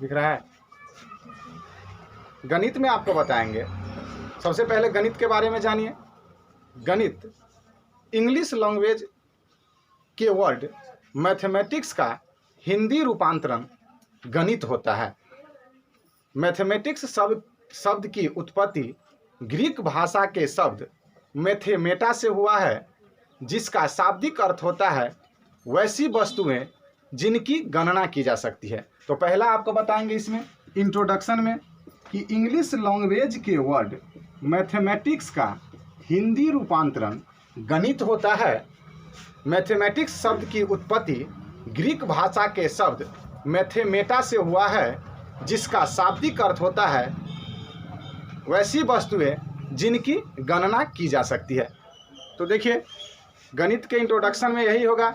दिख रहा है। गणित में आपको बताएंगे, सबसे पहले गणित के बारे में जानिए। गणित इंग्लिश लैंग्वेज के वर्ड मैथमेटिक्स का हिंदी रूपांतरण गणित होता है। मैथमेटिक्स शब्द की उत्पत्ति ग्रीक भाषा के शब्द मैथेमेटा से हुआ है, जिसका शाब्दिक अर्थ होता है वैसी वस्तुएं जिनकी गणना की जा सकती है। तो पहला आपको बताएंगे इसमें इंट्रोडक्शन में कि इंग्लिश लैंग्वेज के वर्ड मैथमेटिक्स का हिंदी रूपांतरण गणित होता है। मैथमेटिक्स शब्द की उत्पत्ति ग्रीक भाषा के शब्द मैथेमेटा से हुआ है, जिसका शाब्दिक अर्थ होता है वैसी वस्तुएं जिनकी गणना की जा सकती है। तो देखिए गणित के इंट्रोडक्शन में यही होगा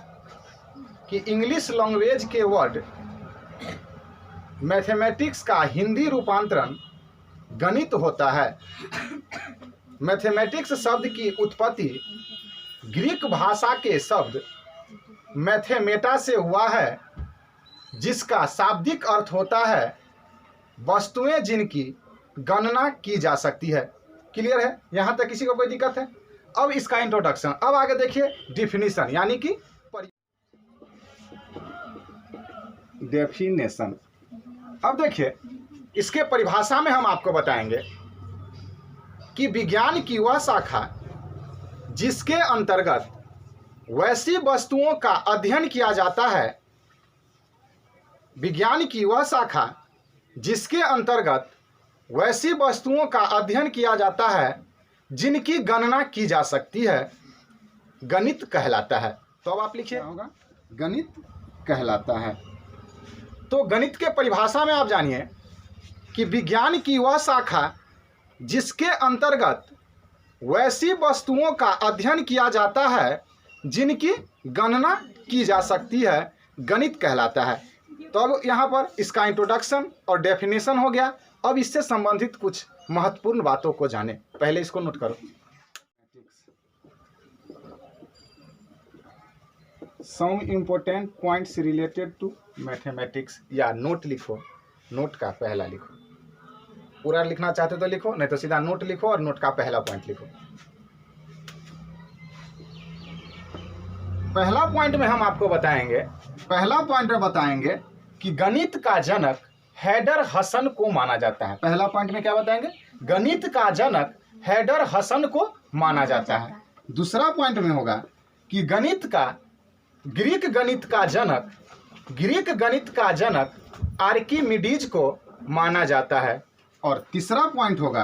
कि इंग्लिश लैंग्वेज के वर्ड मैथमेटिक्स का हिंदी रूपांतरण गणित होता है। मैथमेटिक्स शब्द की उत्पत्ति ग्रीक भाषा के शब्द मैथेमेटा से हुआ है, जिसका शाब्दिक अर्थ होता है वस्तुएं जिनकी गणना की जा सकती है। क्लियर है? यहाँ तक किसी को कोई दिक्कत है? अब इसका इंट्रोडक्शन, अब आगे देखिए डिफिनीशन, यानी कि डेफिनेशन। अब देखिए इसके परिभाषा में हम आपको बताएंगे कि विज्ञान की वह शाखा जिसके अंतर्गत वैसी वस्तुओं का अध्ययन किया जाता है, विज्ञान की वह शाखा जिसके अंतर्गत वैसी वस्तुओं का अध्ययन किया जाता है जिनकी गणना की जा सकती है, गणित कहलाता है। तो अब आप लिखिए होगा गणित कहलाता है। तो गणित के परिभाषा में आप जानिए कि विज्ञान की वह शाखा जिसके अंतर्गत वैसी वस्तुओं का अध्ययन किया जाता है जिनकी गणना की जा सकती है, गणित कहलाता है। तो अब यहाँ पर इसका इंट्रोडक्शन और डेफिनेशन हो गया। अब इससे संबंधित कुछ महत्वपूर्ण बातों को जाने, पहले इसको नोट करो। Some important points related to mathematics, या नोट लिखो, नोट का पहला लिखो। पूरा लिखना चाहते तो लिखो, नहीं तो सीधा नोट लिखो और नोट का पहला पॉइंट लिखो। पहला पॉइंट में हम आपको बताएंगे, पहला पॉइंट में बताएंगे कि गणित का जनक हैडर हसन को माना जाता है। पहला पॉइंट में क्या बताएंगे? गणित का जनक हैडर हसन को माना जाता है। दूसरा पॉइंट में होगा कि ग्रीक गणित का जनक आर्किमिडीज को माना जाता है। और तीसरा पॉइंट होगा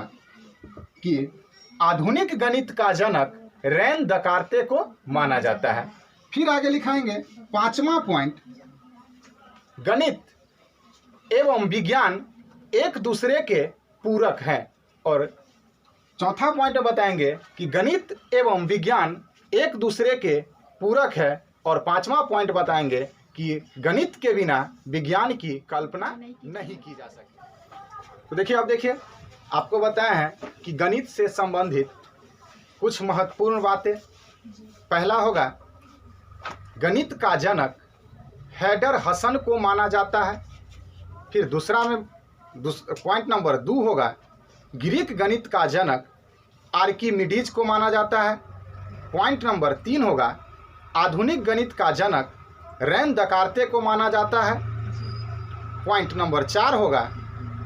कि आधुनिक गणित का जनक रेन दकार्ते को माना जाता है। फिर आगे लिखाएंगे पांचवा पॉइंट, गणित एवं विज्ञान एक दूसरे के पूरक हैं। और चौथा पॉइंट बताएंगे कि गणित एवं विज्ञान एक दूसरे के पूरक है। और पांचवा पॉइंट बताएंगे कि गणित के बिना विज्ञान की कल्पना नहीं की जा सकती। तो देखिए, अब देखिए आपको बताया है कि गणित से संबंधित कुछ महत्वपूर्ण बातें। पहला होगा गणित का जनक हैडर हसन को माना जाता है। फिर दूसरा में पॉइंट नंबर 2 होगा ग्रीक गणित का जनक आर्किमिडीज को माना जाता है। पॉइंट नंबर 3 होगा आधुनिक गणित का जनक रेन दकार्ते को माना जाता है। पॉइंट नंबर 4 होगा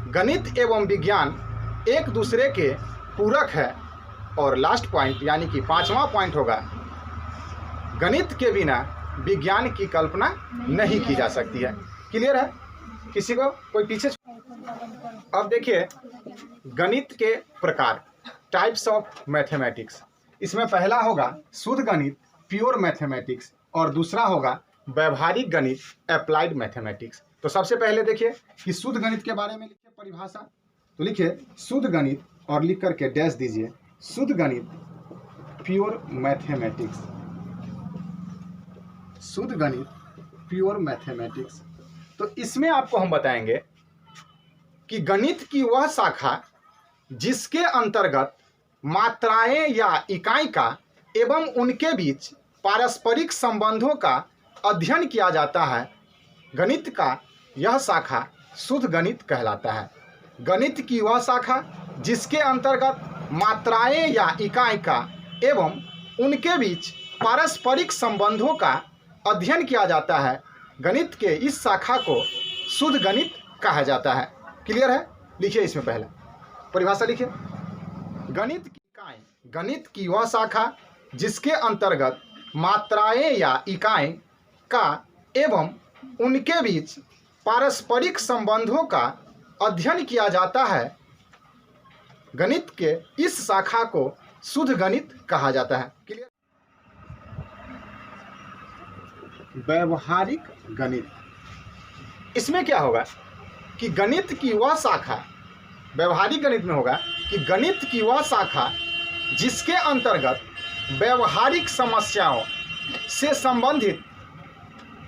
गणित एवं विज्ञान एक दूसरे के पूरक है। और लास्ट पॉइंट यानी कि पांचवा पॉइंट होगा गणित के बिना विज्ञान की कल्पना नहीं की जा सकती है। क्लियर है? किसी को कोई पीछे? अब देखिए गणित के प्रकार, टाइप्स ऑफ मैथमेटिक्स। इसमें पहला होगा शुद्ध गणित, प्योर मैथमेटिक्स, और दूसरा होगा व्यवहारिक गणित, अप्लाइड मैथमेटिक्स। तो सबसे पहले देखिए कि शुद्ध गणित के बारे में लिखिए परिभाषा। तो लिखिए शुद्ध गणित और लिख करके डैश दीजिए, शुद्ध गणित प्योर मैथमेटिक्स, शुद्ध गणित प्योर मैथमेटिक्स। तो इसमें आपको हम बताएंगे कि गणित की वह शाखा जिसके अंतर्गत मात्राएं या इकाई का एवं उनके बीच पारस्परिक संबंधों का अध्ययन किया जाता है, गणित का यह शाखा शुद्ध गणित कहलाता है। गणित की वह शाखा जिसके अंतर्गत मात्राएं या इकाई का एवं उनके बीच पारस्परिक संबंधों का अध्ययन किया जाता है, गणित के इस शाखा को शुद्ध गणित कहा जाता है। क्लियर है? लिखिए इसमें पहले परिभाषा लिखिए। गणित की इकाई, गणित की वह शाखा जिसके अंतर्गत मात्राएं या इकाई का एवं उनके बीच पारस्परिक संबंधों का अध्ययन किया जाता है, गणित के इस शाखा को शुद्ध गणित कहा जाता है। क्लियर? व्यवहारिक गणित, इसमें क्या होगा कि गणित की वह शाखा, व्यवहारिक गणित में होगा कि गणित की वह शाखा जिसके अंतर्गत व्यवहारिक समस्याओं से संबंधित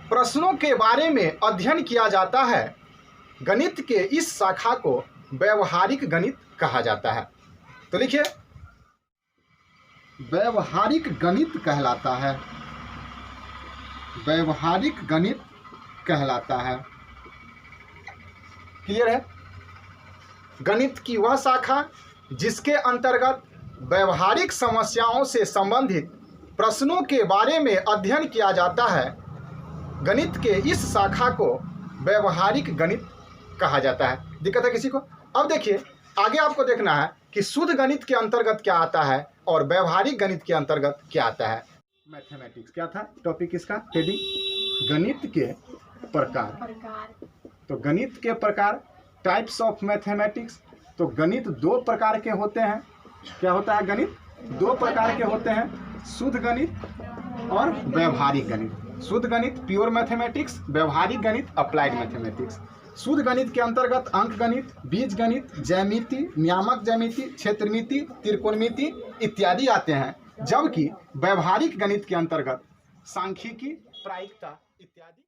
प्रश्नों के बारे में अध्ययन किया जाता है, गणित के इस शाखा को व्यवहारिक गणित कहा जाता है। तो लिखिए, व्यवहारिक गणित कहलाता है, व्यवहारिक गणित कहलाता है। क्लियर है? गणित की वह शाखा जिसके अंतर्गत व्यवहारिक समस्याओं से संबंधित प्रश्नों के बारे में अध्ययन किया जाता है, गणित के इस शाखा को व्यवहारिक गणित कहा जाता है। दिक्कत है किसी को? अब देखिए, आगे आपको देखना है कि शुद्ध गणित के अंतर्गत क्या आता है और व्यवहारिक गणित के अंतर्गत क्या आता है। मैथमेटिक्स क्या था टॉपिक इसका? हेडिंग गणित के प्रकार। तो गणित के प्रकार, टाइप्स ऑफ मैथमेटिक्स। तो गणित दो प्रकार के होते हैं। क्या होता है? गणित दो प्रकार के होते हैं, शुद्ध गणित और व्यवहारिक गणित। शुद्ध गणित प्योर मैथमेटिक्स, व्यवहारिक गणित अप्लाइड मैथमेटिक्स। शुद्ध गणित के अंतर्गत अंक गणित, बीज गणित, ज्यामिति, नियामक ज्यामिति, क्षेत्रमिति, त्रिकोणमिति इत्यादि आते हैं, जबकि व्यवहारिक गणित के अंतर्गत सांख्यिकी, प्रायिकता इत्यादि